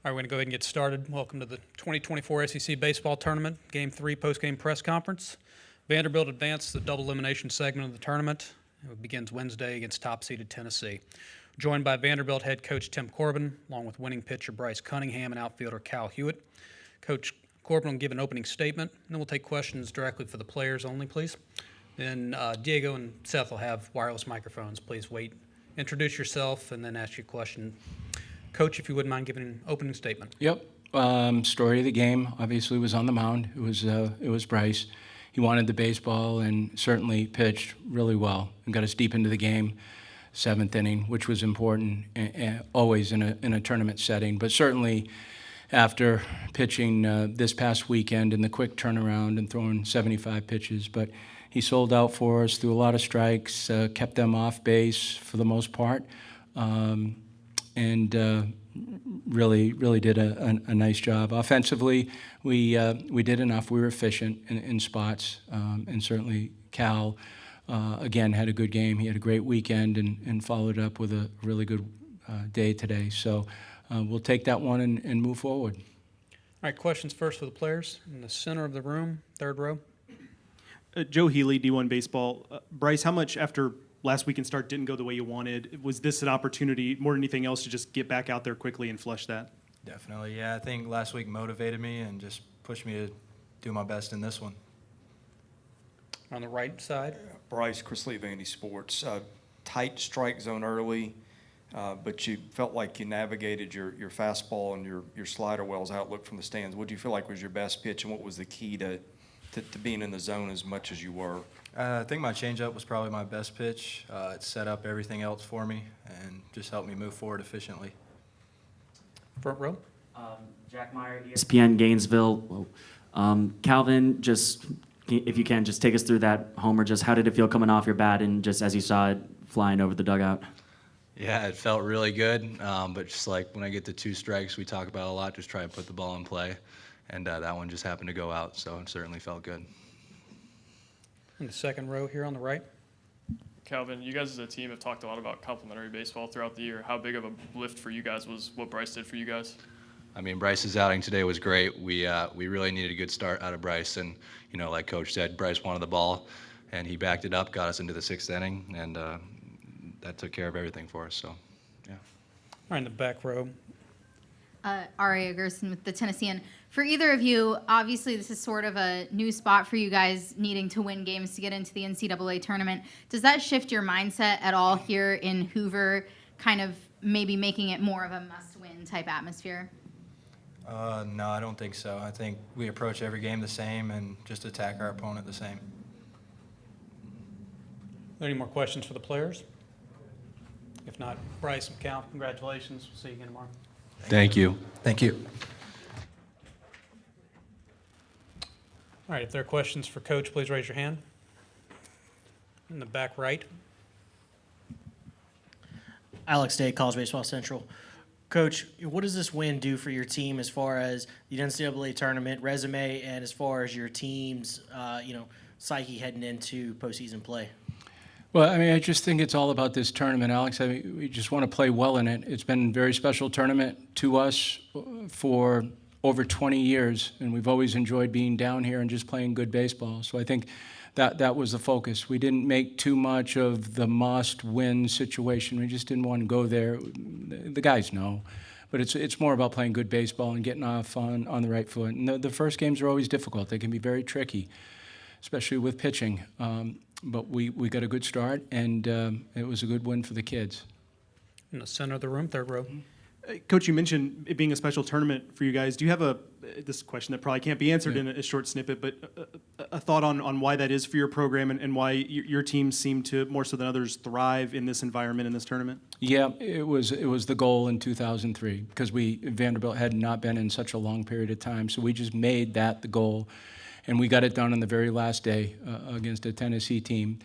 All right, we're going to go ahead and get started. Welcome to the 2024 SEC Baseball Tournament, Game 3 post-game press conference. Vanderbilt advanced to the double elimination segment of the tournament. It begins Wednesday against top-seeded Tennessee. Joined by Vanderbilt head coach Tim Corbin, along with winning pitcher Bryce Cunningham and outfielder Hewett. Coach Corbin will give an opening statement, and then we'll take questions directly for the players only, please. Then Diego and Seth will have wireless microphones. Please wait. Introduce yourself and then ask your question. Coach, if you wouldn't mind giving an opening statement. Yep. Story of the game obviously was on the mound. It was Bryce. He wanted the baseball and certainly pitched really well and got us deep into the game, seventh inning, which was important always in a tournament setting. But certainly after pitching this past weekend in the quick turnaround and throwing 75 pitches, but he sold out for us, threw a lot of strikes, kept them off base for the most part. And really did a nice job. Offensively, we did enough. We were efficient in spots, and certainly Cal, again, had a good game. He had a great weekend and followed up with a really good day today. So we'll take that one and move forward. All right, questions first for the players. In the center of the room, third row. Joe Healy, D1 Baseball. Bryce, how much after last weekend start didn't go the way you wanted? Was this an opportunity, more than anything else, to just get back out there quickly and flush that? Definitely, yeah. I think last week motivated me and just pushed me to do my best in this one. On the right side. Bryce, Chris Lee, Vandy Sports. Tight strike zone early, but you felt like you navigated your fastball and your slider well's outlook from the stands. What do you feel like was your best pitch, and what was the key to being in the zone as much as you were? I think my changeup was probably my best pitch. It set up everything else for me and just helped me move forward efficiently. Front row. Jack Meyer, ESPN Gainesville. Calvin, just if you can, just take us through that homer. Just how did it feel coming off your bat and just as you saw it flying over the dugout? Yeah, it felt really good, but just like when I get to two strikes, we talk about a lot, just try to put the ball in play, and that one just happened to go out, so it certainly felt good. In the second row here on the right. Calvin, you guys as a team have talked a lot about complementary baseball throughout the year. How big of a lift for you guys was what Bryce did for you guys? I mean, Bryce's outing today was great. We really needed a good start out of Bryce, and like Coach said, Bryce wanted the ball, and he backed it up, got us into the sixth inning, and that took care of everything for us. So, yeah. All right, in the back row. Aria Gerson with the Tennessean. For either of you, obviously this is sort of a new spot for you guys needing to win games to get into the NCAA tournament. Does that shift your mindset at all here in Hoover, kind of maybe making it more of a must-win type atmosphere? No, I don't think so. I think we approach every game the same and just attack our opponent the same. Are there any more questions for the players? If not, Bryce and Cal, congratulations. We'll see you again tomorrow. Thank you. Thank you. All right, if there are questions for Coach, please raise your hand. In the back right. Alex Day, College Baseball Central. Coach, what does this win do for your team as far as the NCAA tournament resume and as far as your team's, psyche heading into postseason play? Well, I mean, I just think it's all about this tournament, Alex. I mean, we just want to play well in it. It's been a very special tournament to us for over 20 years, and we've always enjoyed being down here and just playing good baseball. So I think that was the focus. We didn't make too much of the must-win situation. We just didn't want to go there. The guys know. But it's more about playing good baseball and getting off on the right foot. And the first games are always difficult. They can be very tricky, especially with pitching. But we got a good start, and it was a good win for the kids. In the center of the room, third row. Coach, you mentioned it being a special tournament for you guys. Do you have this question that probably can't be answered in a short snippet, but a thought on why that is for your program and why your teams seem to, more so than others, thrive in this environment, in this tournament? Yeah, it was the goal in 2003 because Vanderbilt had not been in such a long period of time, so we just made that the goal, and we got it done on the very last day against a Tennessee team.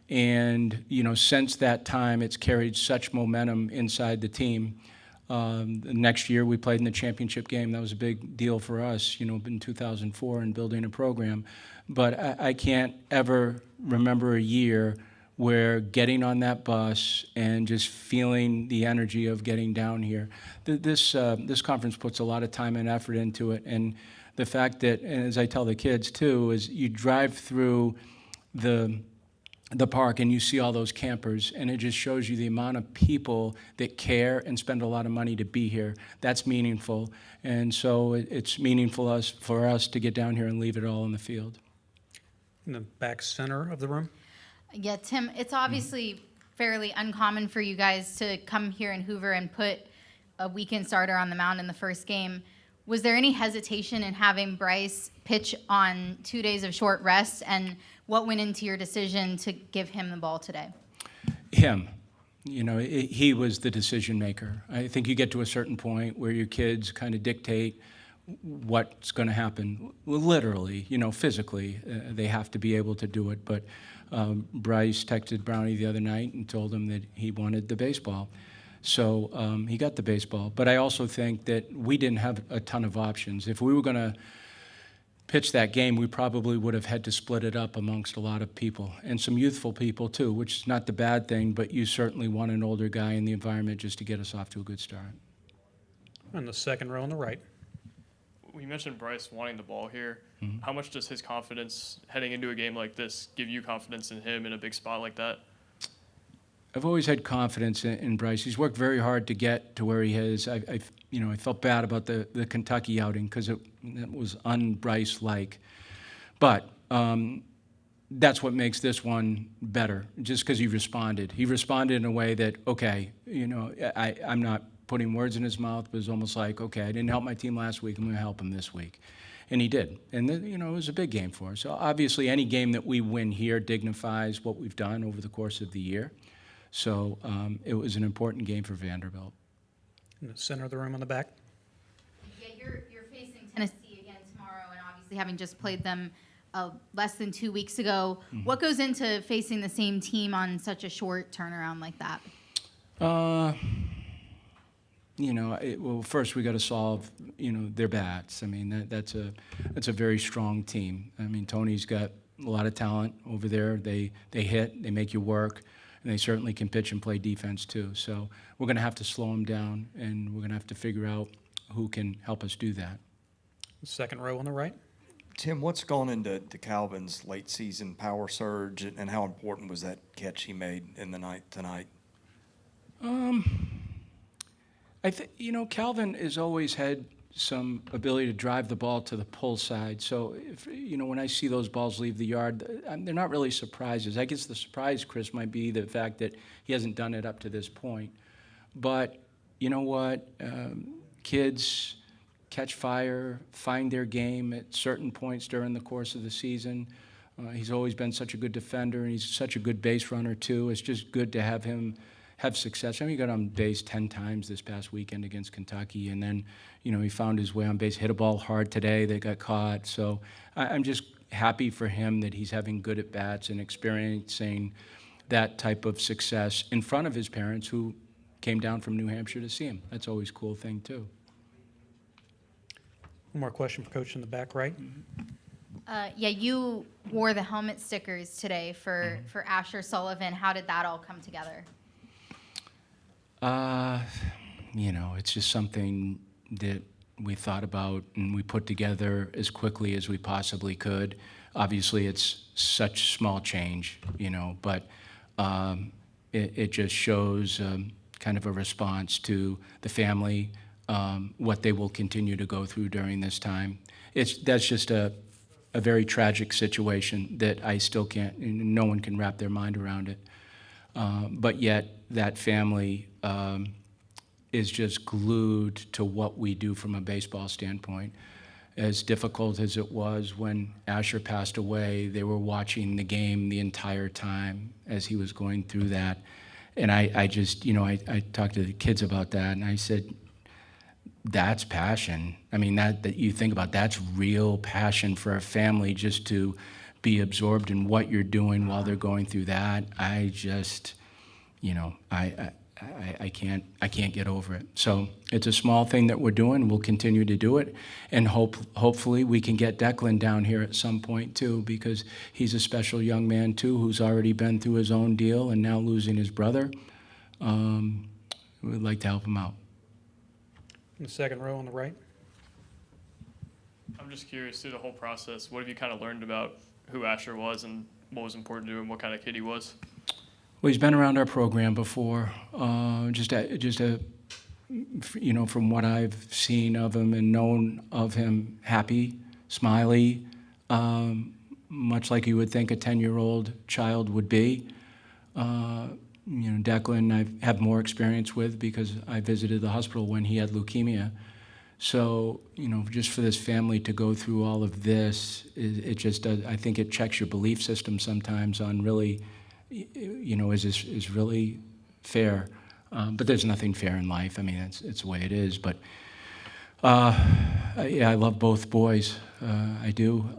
And, since that time, it's carried such momentum inside the team. The next year, we played in the championship game. That was a big deal for us, in 2004 and building a program. But I can't ever remember a year where getting on that bus and just feeling the energy of getting down here. This conference puts a lot of time and effort into it, and the fact that, and as I tell the kids too, is you drive through the park and you see all those campers, and it just shows you the amount of people that care and spend a lot of money to be here. That's meaningful, and so it's meaningful for us to get down here and leave it all in the field. In the back center of the room. Yeah, Tim, it's obviously fairly uncommon for you guys to come here in Hoover and put a weekend starter on the mound in the first game. Was there any hesitation in having Bryce pitch on 2 days of short rest, and what went into your decision to give him the ball today? Him. He was the decision maker. I think you get to a certain point where your kids kind of dictate what's going to happen. Well, literally, physically, they have to be able to do it. But Bryce texted Brownie the other night and told him that he wanted the baseball. So he got the baseball. But I also think that we didn't have a ton of options. If we were going to pitch that game, we probably would have had to split it up amongst a lot of people, and some youthful people too, which is not the bad thing, but you certainly want an older guy in the environment just to get us off to a good start. On the second row on the right. We mentioned Bryce wanting the ball here. How much does his confidence heading into a game like this give you confidence in him in a big spot like that? I've always had confidence in Bryce. He's worked very hard to get to where he is. I felt bad about the Kentucky outing because it was un-Bryce-like. But that's what makes this one better, just because he responded. He responded in a way that, okay, I'm not putting words in his mouth, but it was almost like, okay, I didn't help my team last week, I'm going to help him this week. And he did. And, it was a big game for us. So obviously, any game that we win here dignifies what we've done over the course of the year. So it was an important game for Vanderbilt. In the center of the room on the back. Yeah, you're facing Tennessee again tomorrow, and obviously having just played them less than 2 weeks ago. What goes into facing the same team on such a short turnaround like that? Well, first we got to solve, their bats. I mean, that's a very strong team. I mean, Tony's got a lot of talent over there. They hit, they make you work, and they certainly can pitch and play defense too. So we're going to have to slow them down, and we're going to have to figure out who can help us do that. Second row on the right. Tim, what's gone into Calvin's late season power surge, and how important was that catch he made in the ninth tonight? I think, Calvin has always had some ability to drive the ball to the pull side. So, when I see those balls leave the yard, they're not really surprises. I guess the surprise, Chris, might be the fact that he hasn't done it up to this point. But you know what? Kids catch fire, find their game at certain points during the course of the season. He's always been such a good defender, and he's such a good base runner, too. It's just good to have him have success. I mean, he got on base 10 times this past weekend against Kentucky, and then, he found his way on base, hit a ball hard today that got caught. So I'm just happy for him that he's having good at-bats and experiencing that type of success in front of his parents who came down from New Hampshire to see him. That's always a cool thing, too. One more question for Coach in the back right. Yeah, you wore the helmet stickers today for Asher Sullivan. How did that all come together? It's just something that we thought about and we put together as quickly as we possibly could. Obviously, it's such small change, but it just shows kind of a response to the family, what they will continue to go through during this time. That's just a very tragic situation that I still can't, no one can wrap their mind around it. But yet that family is just glued to what we do from a baseball standpoint. As difficult as it was when Asher passed away, they were watching the game the entire time as he was going through that. And I just, I talked to the kids about that, and I said, that's passion. I mean, that you think about, that's real passion for a family, just to be absorbed in what you're doing while they're going through that. I just, I can't get over it. So it's a small thing that we're doing. We'll continue to do it, and hopefully we can get Declan down here at some point too, because he's a special young man too, who's already been through his own deal and now losing his brother. We'd like to help him out. In the second row on the right. I'm just curious, through the whole process, what have you kind of learned about who Asher was and what was important to him, what kind of kid he was? Well, he's been around our program before. You know, from what I've seen of him and known of him, happy, smiley, much like you would think a 10-year-old child would be. You know, Declan I have more experience with because I visited the hospital when he had leukemia. So, you know, just for this family to go through all of this, it just does, I think it checks your belief system sometimes on really, you know, is this really fair? But there's nothing fair in life. I mean, it's the way it is. But yeah, I love both boys. I do.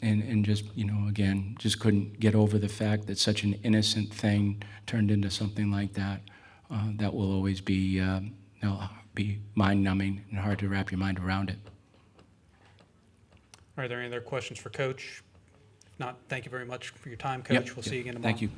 And just, you know, again, just couldn't get over the fact that such an innocent thing turned into something like that. That will always be mind-numbing and hard to wrap your mind around it. Are there any other questions for Coach? If not, thank you very much for your time, Coach. Yep, We'll yep. see you again tomorrow. Thank you.